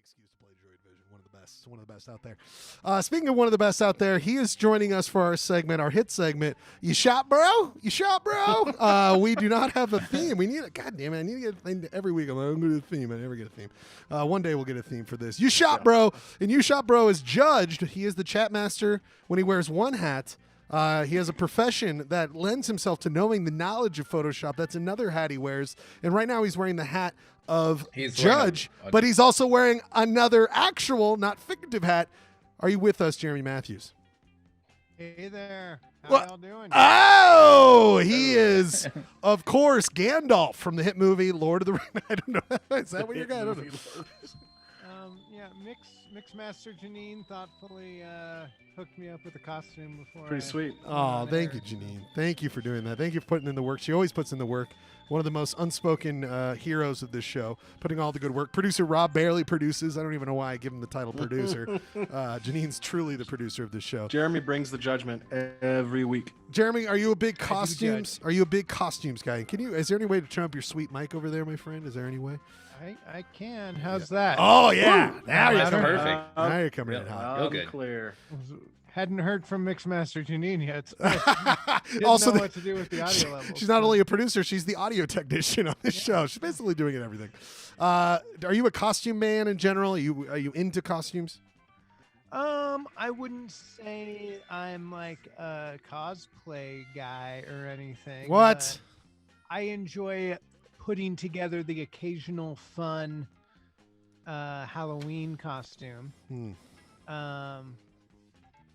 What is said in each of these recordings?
excuse to play Droid Vision. One of the best out there. Speaking of one of the best out there, he is joining us for our segment, our hit segment. You shot, bro? You shot, bro? We do not have a theme. We need a, God damn it, I need to get a thing every week. I'm going to get a theme. I never get a theme. One day we'll get a theme for this. You shot, bro. And you shot, bro is judged. He is the chat master when he wears one hat. He has a profession that lends himself to knowing the knowledge of Photoshop. That's another hat he wears. And right now he's wearing the hat of judge, but he's also wearing another actual, not figurative hat. Are you with us, Jeremy Matthews? Hey there. How y'all doing? Oh, he is, of course, Gandalf from the hit movie Lord of the Rings. I don't know. Is that what you're going to Yeah, Mixmaster Janine thoughtfully hooked me up with a costume before. Pretty sweet. Oh, thank you, Janine. Thank you for doing that. Thank you for putting in the work. She always puts in the work. One of the most unspoken heroes of this show, putting all the good work. Producer Rob barely produces. I don't even know why I give him the title producer. Janine's truly the producer of this show. Jeremy brings the judgment every week. Jeremy, are you a big costumes? Are you a big costumes guy? Is there any way to turn up your sweet mic over there, my friend? Is there any way? I can. How's that? Oh yeah, now you're That's coming. perfect. Now you're coming in hot. Real good. Clear. Hadn't heard from Mixmaster Janine yet. Didn't Also, know what to do with the audio level. She's not only a producer; she's the audio technician on this show. She's basically doing it everything. Are you a costume man in general? Are you into costumes? I wouldn't say I'm like a cosplay guy or anything. What? I enjoy putting together the occasional fun Halloween costume.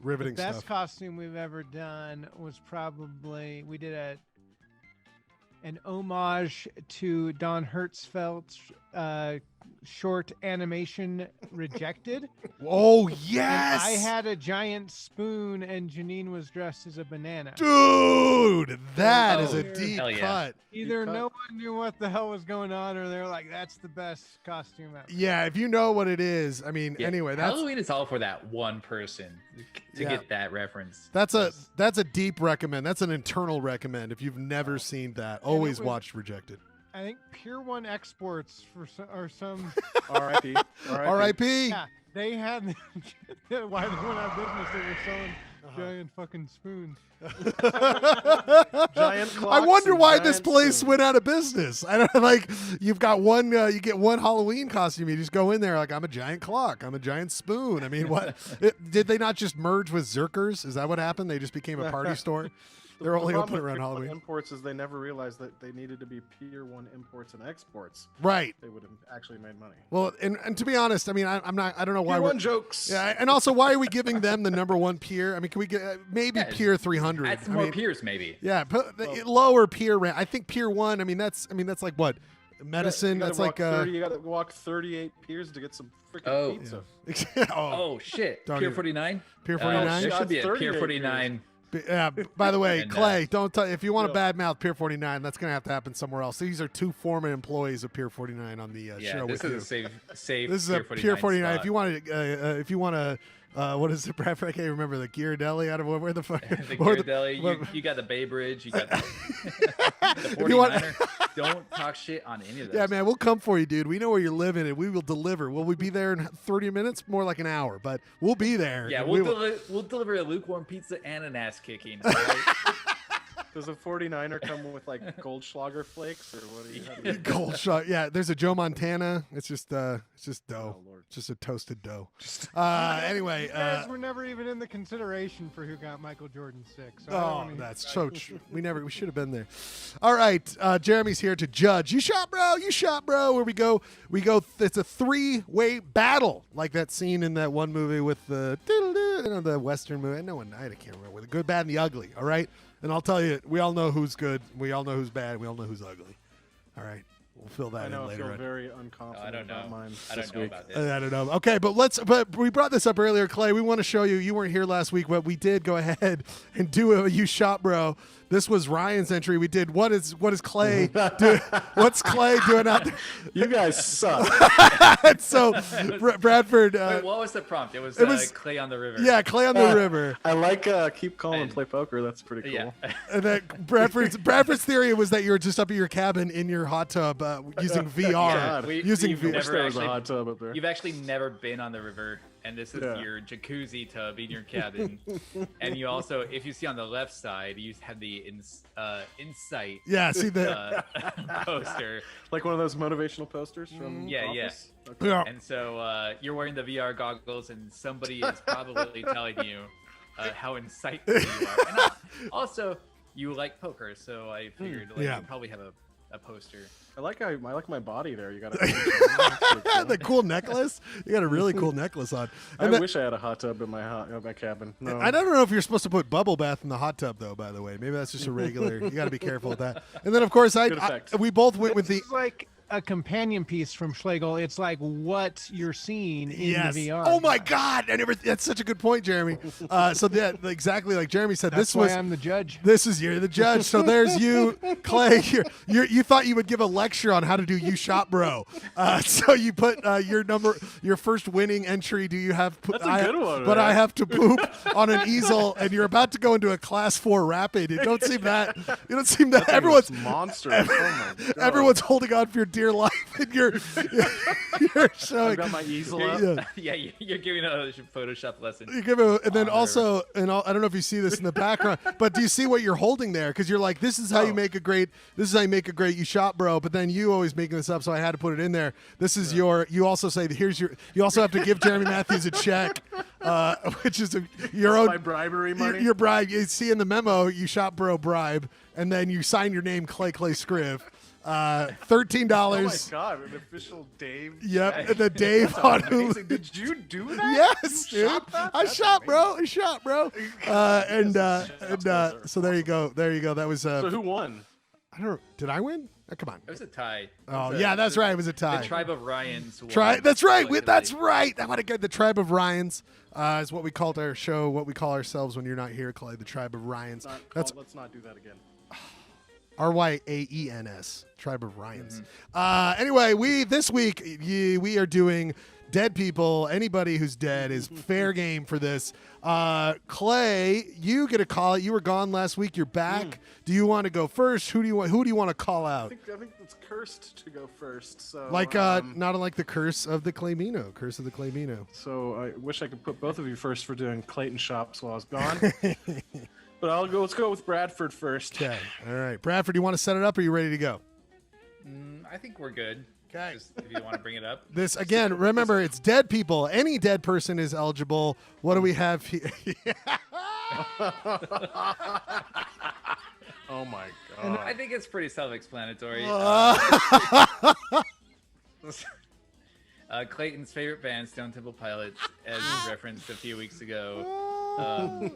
Riveting the best stuff. costume we've ever done was probably we did an homage to Don Hertzfeldt's short animation Rejected. Oh yes! And I had a giant spoon and Janine was dressed as a banana. Dude, that is a deep cut. Either no one knew what the hell was going on or they're like, that's the best costume ever. Yeah, if you know what it is. I mean, anyway, that's Halloween is all for that one person to get that reference. That's a deep recommend. That's an internal recommend. If you've never seen that, always watch Rejected. I think Pier 1 Exports or some R.I.P. R.I.P. Yeah, they had why they went out of business. They were selling giant fucking spoons. Giant clocks. I wonder and why giant this place spoons. went out of business. I don't like. You've got one. You get one Halloween costume. You just go in there like I'm a giant clock. I'm a giant spoon. I mean, what? Did they not just merge with Zerkers? Is that what happened? They just became a party store. They're only open around Halloween. Imports is they never realized that they needed to be Pier 1 imports and exports. Right. They would have actually made money. Well, and to be honest, I mean, I don't know why Pier we're 1 jokes. Yeah, and also why are we giving them the number one peer? I mean, can we get maybe Pier 300? Add some more peers, maybe. Yeah, lower peer rank. I think Pier 1. I mean, that's like what medicine. You that's walk like 30, you got to walk 38 piers to get some freaking pizza. Yeah. Oh shit! Pier 49. Pier 49. There should be a Pier 49. Yeah. By the way, And, Clay, don't tell if you want to badmouth Pier 49. That's gonna have to happen somewhere else. These are two former employees of Pier 49 on the show. This is a safe. This is a Pier 49. If you want to, what is it, Bradford? I can't remember the Ghirardelli out of where the fuck. The Ghirardelli. You got the Bay Bridge. You got the 49er. Don't talk shit on any of those. Yeah, man, we'll come for you, dude. We know where you're living, and we will deliver. Will we be there in 30 minutes? More like an hour, but we'll be there. Yeah, we'll deliver a lukewarm pizza and an ass kicking. All right? Does a 49er come with like Goldschlager flakes or what? Do you Goldschlager? Yeah, there's a Joe Montana. It's just dough. Oh, Lord. It's just a toasted dough. Anyway, you guys were never even in the consideration for who got Michael Jordan 6. So that's so true. We should have been there. All right, Jeremy's here to judge. You shot, bro. You shot, bro. Where we go. It's a three-way battle, like that scene in that one movie with the Western movie. I can't remember. The good, bad, and the ugly. All right. And I'll tell you, we all know who's good. We all know who's bad. We all know who's ugly. All right. We'll fill that in later. I feel very unconfident. I don't know. About mine I don't know about this. I don't know. Okay, but we brought this up earlier, Clay. We want to show you. You weren't here last week, but we did go ahead and do a You Shot Bro This was Ryan's entry. We did what is Clay do? What's Clay doing out there? You guys suck. And so Bradford. Wait, what was the prompt? It was Clay on the river. Yeah, Clay on the river. I like keep calm and play poker. That's pretty cool. Yeah. And then Bradford's theory was that you were just up at your cabin in your hot tub using VR. God. Using you've VR. Wish there was a actually- hot tub up there. You've actually never been on the river, and this is Yeah. your jacuzzi tub in your cabin. And you also, if you see on the left side, you have the insight Yeah, see the poster. Like one of those motivational posters from Yeah, yeah. Office? Okay. yeah. And so you're wearing the VR goggles, and somebody is probably telling you how insightful you are. And also, you like poker, so I figured Yeah. you probably have a poster. I like my body there. You got The cool necklace. You got a really cool necklace on. I And then- wish I had a hot tub in my cabin. No. I don't know if you're supposed to put bubble bath in the hot tub, though. By the way, maybe that's just a regular. You got to be careful with that. And then, of course, Good effect. we both went with the. It's like a companion piece from Schlegel. It's like what you're seeing in Yes. the VR. Oh my God! I never. That's such a good point, Jeremy. So that exactly like Jeremy said. That's this why was. I'm the judge. You're the judge. So there's you, Clay. You thought you would give a lecture on how to do You Shot Bro. So you put your first winning entry. Do you have? That's a good one, But man. I have to poop on an easel, and you're about to go into a class 4 rapid. You don't seem that. Everyone's monster. Oh my God. everyone's holding on for your dear life, and you're I've showing. got my easel up. Yeah. Yeah, you're giving a Photoshop lesson. You give and then Oh, also, and I don't know if you see this in the background, but do you see what you're holding there? Because you're like, this is how you make a great. This is how you make a great You Shot Bro. But then you always making this up, so I had to put it in there. This is your. You also say here's your. You also have to give Jeremy Matthews a check, which is your own My bribery money. Your bribe. You see in the memo, You Shot Bro bribe, and then you sign your name Clay Scriv. $13. Oh my God, an official Dave. Yep, check. and the Dave on Hulu. Amazing. Did you do that? Yes, You dude. shot that? I That's shot, bro. amazing. I shot, bro. So there you go. There you go. That was. So who won? I don't. Did I win? Come on. It was a tie. Oh yeah, that's right. It was a tie. The Tribe of Ryans. won That's right. collectively. That's right. I want to get the Tribe of Ryans. Is what we called our show. What we call ourselves when you're not here, Clay. The Tribe of Ryans. Let's not do that again. RYAENS. Tribe of Ryans. Anyway, this week we are doing dead people. Anybody who's dead is fair game for this. Clay, you get a call it. You were gone last week. You're back. Do you want to go first? Who do you want to call I out? think it's cursed to go first. So Like not unlike the curse of the Claymino. Curse of the Claymino. So I wish I could put both of you first for doing Clayton shops while I was gone. But let's go with Bradford first. Okay. All right. Bradford, do you want to set it up or are you ready to go? I think we're good. Okay. Just if you want to bring it up. This again, remember it's dead people. Any dead person is eligible. What do we have here? Oh my I God. think it's pretty self-explanatory. Clayton's favorite band, Stone Temple Pilots, as referenced a few weeks ago.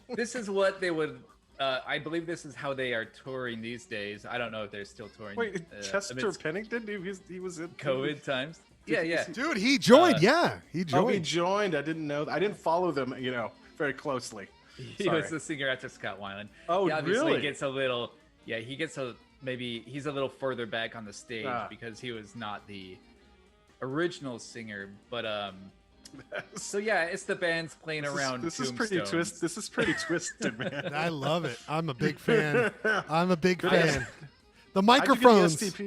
This is what they would. I believe this is how they are touring these days. I don't know if they're still touring. Wait, Chester amidst Pennington? He was in COVID times. Yeah. Dude, he joined. Yeah, he Oh, he joined. joined. I didn't know. I didn't follow them, very closely. He Sorry. was the singer after Scott Weiland. Oh, he obviously really? gets a little. Yeah, maybe he's a little further back on the stage Ah. because he was not the original singer. But so yeah, it's the bands playing around. This is pretty Tombstones. twisted. This is pretty twisted, man. I love it. I'm a big fan. I'm a big Good. fan. The How'd microphones. you get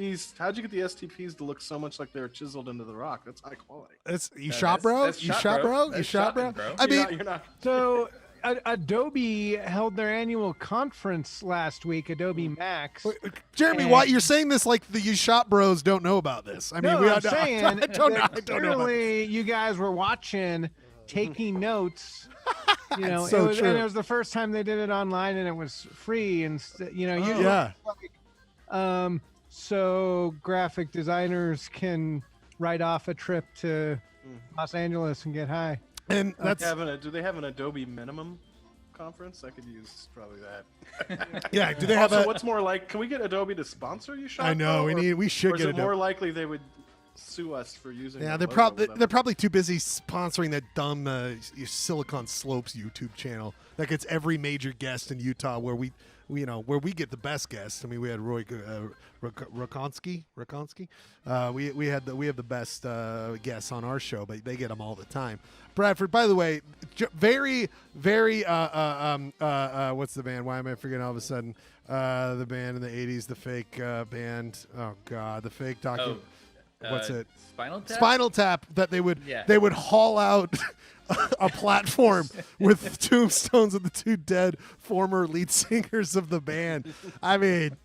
the STPs to look so much like they were chiseled into the rock? That's high quality. You shot, bro? that's You shot, shot, bro. bro? You That's shot, bro? shotting, bro. I mean, You're not. So Adobe held their annual conference last week, Adobe Max. Jeremy, And- why you're saying this like the You Shot Bros don't know about this? I mean, No, we I'm saying I don't know. that I don't know. About this. clearly you guys were watching, taking notes. So it was, true. and it was the first time they did it online, and it was free. And Yeah. so graphic designers can write off a trip to Los Angeles and get high. And that's Do they have an Adobe minimum conference? I could use probably that. yeah. Do they have Also, a? what's more like? Can we get Adobe to sponsor you? Shop I know Pro, we or should is get it a. more likely they would sue us for using. Yeah, their they're logo probably with they're probably too busy sponsoring that dumb Silicon Slopes YouTube channel that gets every major guest in Utah, where we where we get the best guests. I mean, we had Roy Rakonsky. We have the best guests on our show, but they get them all the time. Bradford, by the way, very what's the band? Why am I forgetting all of a sudden? The band in the '80s, the fake band. Oh God, the fake document. What's it? Spinal Tap. Spinal Tap. That they would Yeah. they would haul out a platform with tombstones of the two dead former lead singers of the band. I mean,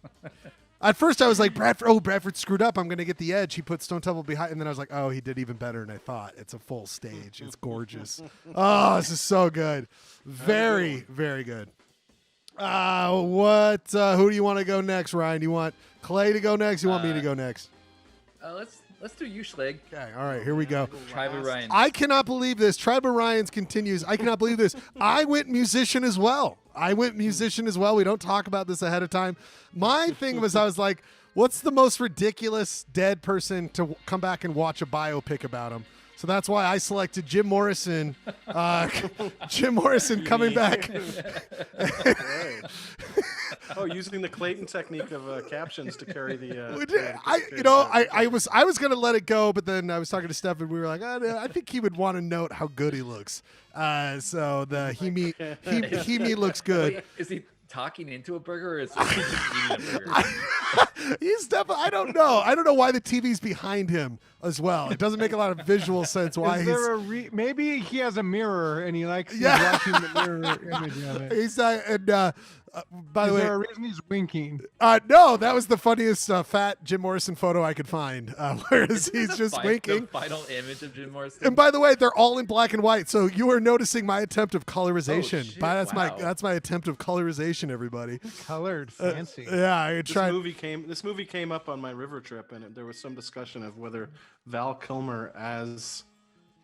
at first I was like, Bradford screwed up. I'm going to get the edge. He put Stone Temple behind. And then I was like, oh, he did even better than I thought. It's a full stage. It's gorgeous. Oh, this is so good. Very, very good. Who do you want to go next, Ryan? Do you want Clay to go next? You want me to go next? Let's do you, Schleg. Okay, all right, here we go. Tribe of Ryan. I cannot believe this. Tribe of Ryans continues. I cannot believe this. I went musician as well. We don't talk about this ahead of time. My thing was, I was like, what's the most ridiculous dead person to come back and watch a biopic about him? So that's why I selected Jim Morrison. Jim Morrison coming back. Oh, using the Clayton technique of captions to carry the. I was gonna let it go, but then I was talking to Steph, and we were like, I think he would want to note how good he looks. So the he me looks good. Wait, is he talking into a burger, or is he just eating a burger? He's definitely. I don't know. I don't know why the TV's behind him as well. It doesn't make a lot of visual sense why Is he's. there maybe he has a mirror and he likes Yeah. watching the mirror image of it. He's and by the Is way, there a reason he's winking? no, that was the funniest fat Jim Morrison photo I could find. Whereas he's just winking. The final image of Jim Morrison. And by the way, they're all in black and white, so you are noticing my attempt of colorization. Oh, shit, That's wow. that's my attempt of colorization. Everybody, Colored, fancy. yeah, I tried. This movie came up on my river trip, and there was some discussion of whether Val Kilmer as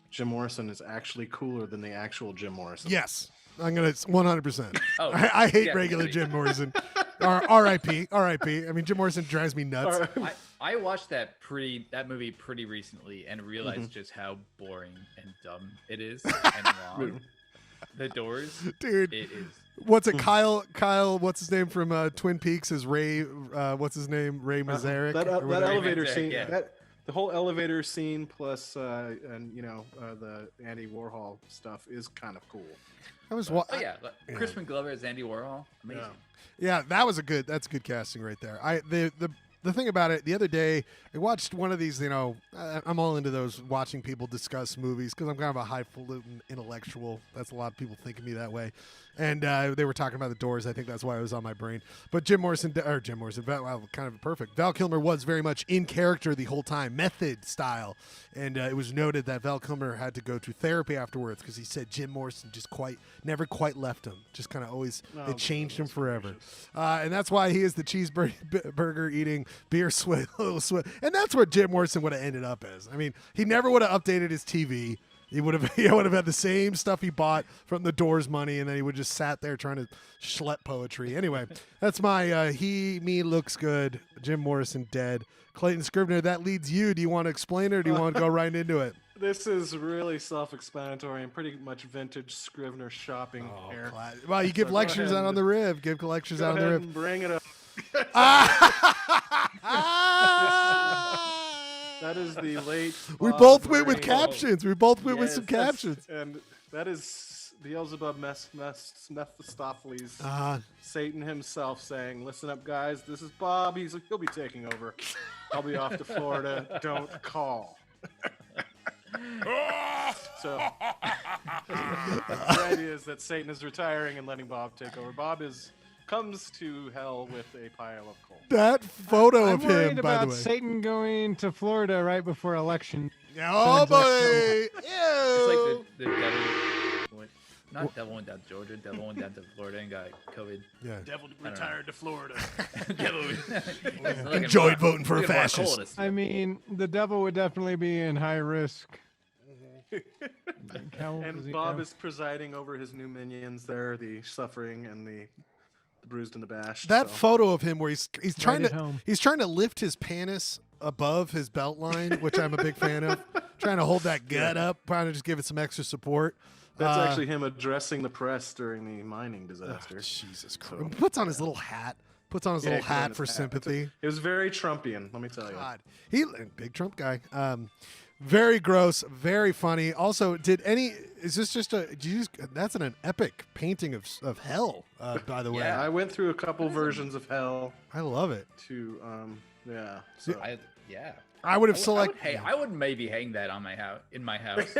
Jim Morrison is actually cooler than the actual Jim Morrison. Yes, I'm gonna 100%. Oh, I hate yeah, regular really. Jim Morrison. R.I.P. R.I.P. I mean, Jim Morrison drives me nuts. I watched that movie pretty recently and realized just how boring and dumb it is and long. The Doors, Dude. It is. What's it? Kyle, what's his name from Twin Peaks? Is Ray? What's his name? Ray Mazarek. That or whatever. elevator Mazarek, scene. yeah. The whole elevator scene plus the Andy Warhol stuff is kind of cool. I was. Oh yeah, Crispin Glover as Andy Warhol, amazing. Yeah, that's good casting right there. The thing about it, the other day I watched one of these. I'm all into those watching people discuss movies because I'm kind of a highfalutin intellectual. That's a lot of people think of me that way. And they were talking about The Doors. I think that's why it was on my brain. But Jim Morrison, wow, kind of perfect. Val Kilmer was very much in character the whole time, method style. And it was noted that Val Kilmer had to go to therapy afterwards because he said Jim Morrison just never quite left him. Just kind of always, it changed him forever. And that's why he is the cheeseburger eating, beer swill. And that's where Jim Morrison would have ended up as. I mean, he never would have updated his TV. He would have had the same stuff he bought from the Doors money, and then he would just sat there trying to schlep poetry. Anyway, that's my me looks good. Jim Morrison dead. Clayton Scrivener, that leads you. Do you want to explain it, or do you want to go right into it? This is really self-explanatory and pretty much vintage Scrivener shopping here. Well, you give So lectures out on the rib. Give lectures out on the rib. And bring it up. That is the late. We Bob both went with Murray. captions. We both went with some Yes, captions. and that is Beelzebub Mephistopheles, Satan himself, saying, "Listen up, guys. This is Bob. He'll be taking over. I'll be off to Florida. Don't call." So the idea is that Satan is retiring and letting Bob take over. Bob comes to hell with a pile of coal. That photo I'm of worried him, by about the way. Satan going to Florida right before election. Oh boy! It's like the devil went, not devil went down to Georgia, devil went down to Florida and got COVID. Yeah. Devil retired to Florida. Devil Enjoyed voting for a fascist. I mean, the devil would definitely be in high risk. And Bob is presiding over his new minions there, the suffering and the the bruised and the bashed. That so. photo of him where he's trying Right to at home. he's trying to lift his penis above his belt line, which I'm a big fan of. Trying to hold that gut up, trying to just give it some extra support. That's actually him addressing the press during the mining disaster. Jesus Christ! Puts on his little hat. Puts on his little hat for sympathy. It was very Trumpian, let me tell you. God, he big Trump guy. Very gross, very funny. Also, is this just that's an epic painting of hell, by the way. Yeah. I went through a couple versions of hell I love it. to, yeah. So. I would have selected. Hey, I would maybe hang that on my house, in my house.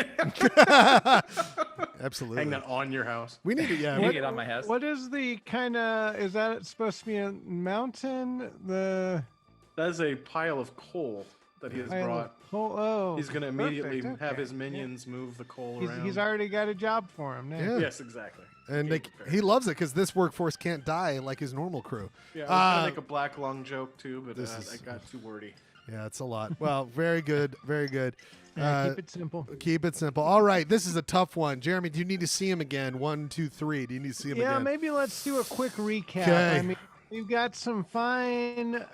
Absolutely. Hang that on your house. We need to, yeah. Hang it on my house. What is the kind of? Is that supposed to be a mountain? The That is a pile of coal that he has brought. Oh, He's going to immediately perfect, have okay. his minions move the coal around. He's already got a job for him now. Yeah. Yes, exactly. And Game prepared. he loves it because this workforce can't die like his normal crew. Yeah, I was going to make a black lung joke too, but this I got too wordy. Yeah, it's a lot. Well, very good. Very good. Yeah, keep it simple. Keep it simple. All right, this is a tough one. Jeremy, do you need to see him again? 1, 2, 3. Do you need to see him Yeah, again? maybe let's do a quick recap. Okay. I mean, we've got some fine,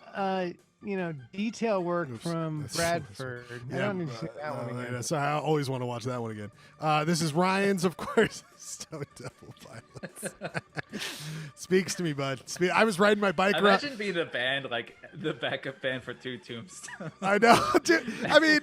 detail work from That's- Bradford. I don't need to see that one again. So I always want to watch that one again. This is Ryan's, of course, Stone Temple Pilots. Speaks to me, bud. I was riding my bike around. Imagine being a band, like the backup band for 2 Tombstones. I know. Dude, I mean,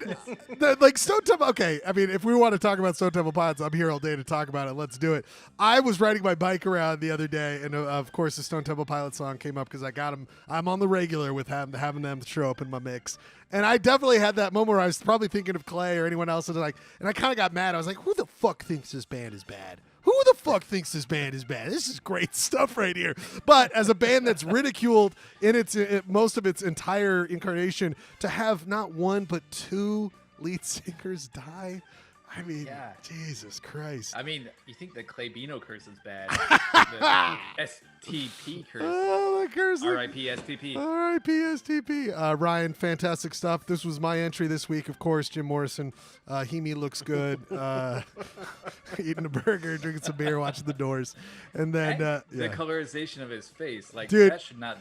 Stone Temple. Okay, I mean, if we want to talk about Stone Temple Pilots, I'm here all day to talk about it. Let's do it. I was riding my bike around the other day, and of course, the Stone Temple Pilots song came up because I got them. I'm on the regular with having them show up in my mix. And I definitely had that moment where I was probably thinking of Clay or anyone else, and I kind of got mad. I was like, "Who the fuck thinks this band is bad? Who the fuck thinks this band is bad? This is great stuff right here." But as a band that's ridiculed in most of its entire incarnation, to have not one but 2 lead singers die, I mean, Yeah. Jesus Christ. I mean, you think the Claybino curse is bad? The STP curse. Oh, the curse. R.I.P. STP. R.I.P. STP. Ryan, fantastic stuff. This was my entry this week, of course. Jim Morrison. He looks good. Eating a burger, drinking some beer, watching The Doors, and then The yeah. colorization of his face, like Dude. that should not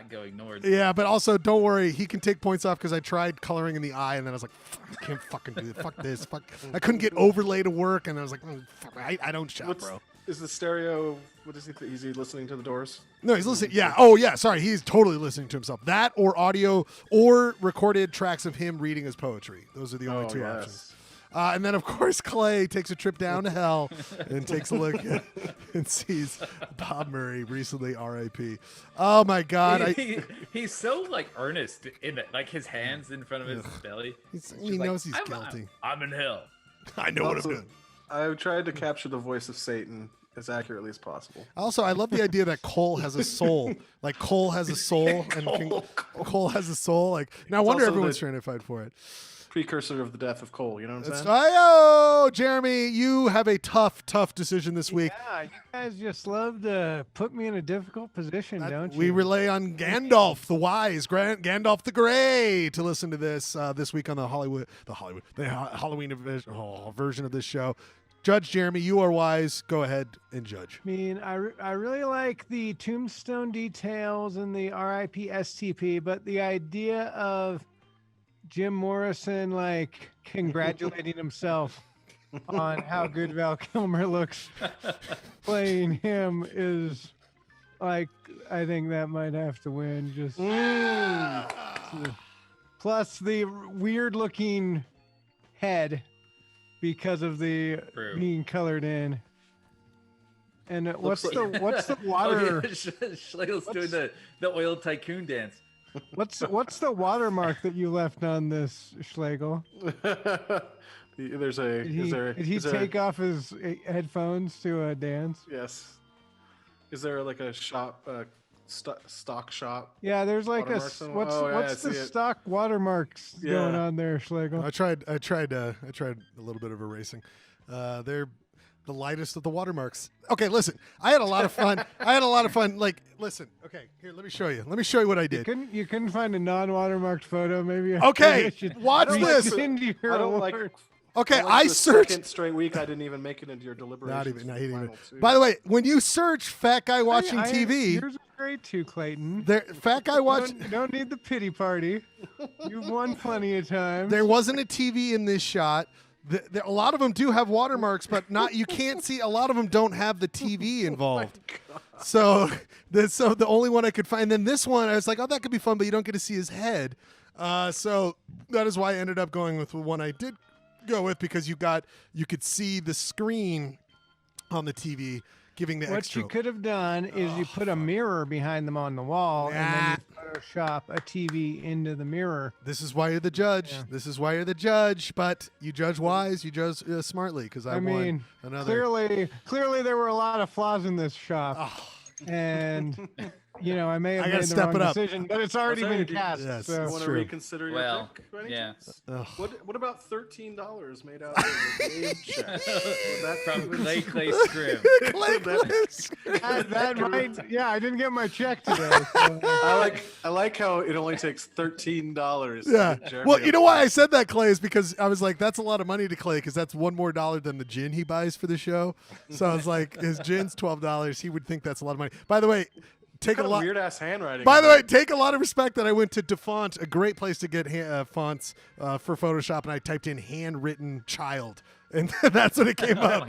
go ignored. Yeah, but also don't worry, he can take points off because I tried coloring in the eye, and then I was like, I can't fucking do it. Fuck this. Fuck. I couldn't get overlay to work, and I was like, fuck, I don't shop, bro. Is the stereo? What is he? Is he listening to the Doors? No, he's listening. Yeah. Oh, yeah. Sorry. He's totally listening to himself. That or audio or recorded tracks of him reading his poetry. Those are the only 2 options. And then, of course, Clay takes a trip down to hell and takes a look and sees Bob Murray, recently R.I.P. Oh, my God. He's so, like, earnest in it. Like, his hands in front of his belly. He knows he's guilty. I'm in hell. I know what I'm Also, doing. I tried to capture the voice of Satan as accurately as possible. Also, I love the idea that Cole has a soul. Like, Cole has a soul, and Cole has a soul. Like, no wonder also everyone's the- trying to fight for it. Precursor of the death of Cole. You know what I'm saying? Oh, Jeremy, you have a tough decision this week. Yeah, you guys just love to put me in a difficult position, don't you? We rely on Gandalf the Wise, Gandalf the Grey, to listen to this week on the Halloween version of this show. Judge Jeremy, you are wise. Go ahead and judge. I mean, I really like the tombstone details and the RIP STP, but the idea of Jim Morrison like congratulating himself on how good Val Kilmer looks playing him is like, I think that might have to win. Just plus the weird looking head because of the True. being colored in. And what's Looks the water? Oh, yeah. Schlegel's doing the oil tycoon dance. What's the watermark that you left on this, Schlegel? There's a. Did he take off his headphones to dance? Yes. Is there like a shop, stock shop? Yeah, there's like Watermark somewhere? what's Oh, yeah, I the see it. stock watermarks going on there, Schlegel? I tried a little bit of erasing. They're the lightest of the watermarks. Okay, listen. I had a lot of fun. Like, listen. Okay, here. Let me show you. What I did. You couldn't find a non-watermarked photo, maybe. Okay, maybe I should watch resend this. you your I don't like. award. Okay, Like I the searched. second straight week. I didn't even make it into your deliberations. Not for the even. final two. By the way, when you search "fat guy watching I- TV," Yours is great too, Clayton. there fat guy watch. Don't need the pity party. You've won plenty of times. There wasn't a TV in this shot. A lot of them do have watermarks, but not. You can't see. A lot of them don't have the TV involved. So the only one I could find. Then this one, I was like, oh, that could be fun, but you don't get to see his head. So that is why I ended up going with the one I did go with, because you could see the screen on the TV giving the What extra. you could have done is you put a mirror behind them on the wall, and then you Photoshop a TV into the mirror. This is why you're the judge. Yeah. This is why you're the judge. But you judge wise. You judge smartly, because I mean, won another. clearly there were a lot of flaws in this shop, and I may have I gotta made the step wrong it up. decision, but it's already I'll tell been you, cast. Yes, so. it's Want to true. reconsider your Well, pick? by any yeah. chance? Ugh. What about $13 made out of a Dave check? Would that From Clay Scribb. that might, I didn't get my check today. So. I like how it only takes $13. to Yeah. get Jeremy Well, you up know why I said that, Clay, is because I was like, that's a lot of money to Clay, because that's $1 more than the gin he buys for the show. So I was like, his gin's $12. He would think that's a lot of money. By the way, take a lot. weird ass handwriting. By the way, take a lot of respect that I went to DeFont, a great place to get fonts for Photoshop, and I typed in handwritten child, and that's what it came up.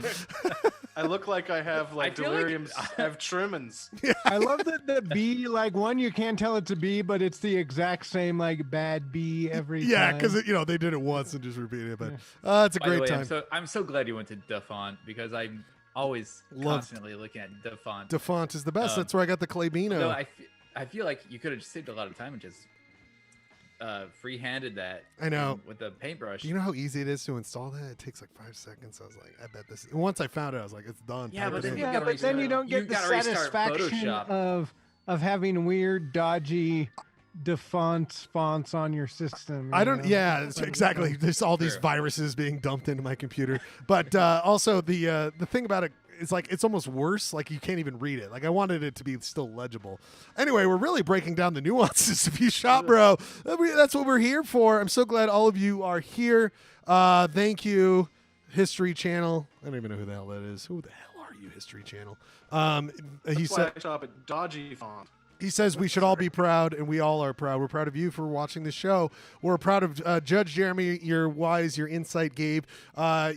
I look like I have like I feel like- delirium. I have tremens. I love that the B, like one, you can't tell it's a B, but it's the exact same like bad B every Yeah, time. because they did it once and just repeated it. But it's a By the great way, time. I'm so glad you went to DeFont, because I'm always Loved- constantly looking at DeFont. DeFont is the best. That's where I got the Clay Bino. No, I feel like you could have saved a lot of time and just free-handed that. I know. with the paintbrush. Do you know how easy it is to install that? It takes like 5 seconds. I was like, I bet this. And once I found it, I was like, it's done. Yeah, Type but it then in. you Yeah, gotta but then you restart- don't get the gotta restart satisfaction Photoshop. of having weird, dodgy DeFont fonts on your system. I you don't. know? Yeah, it's exactly. There's all these True. viruses being dumped into my computer. But also the thing about it is like it's almost worse. Like you can't even read it. Like I wanted it to be still legible. Anyway, we're really breaking down the nuances of you shop, bro. That's what we're here for. I'm so glad all of you are here. Thank you, History Channel. I don't even know who the hell that is. Who the hell are you, History Channel? He That's why said. I shop at Dodgy Font. He says we should all be proud, and we all are proud. We're proud of you for watching the show. We're proud of Judge Jeremy, your wise, your insight, Gabe.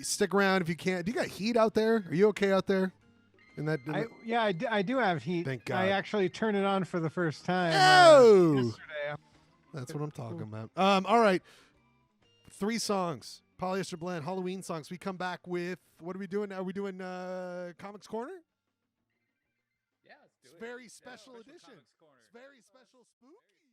Stick around if you can. Do you got heat out there? Are you okay out there? I do have heat. Thank God. I actually turned it on for the first time Oh! yesterday. That's what I'm talking about. All right. 3 songs. Polyester Blend, Halloween songs. We come back with, what are we doing? Are we doing Comics Corner? Yeah, let's do It's it. very special official edition. Comics Corner. It's very special spooky.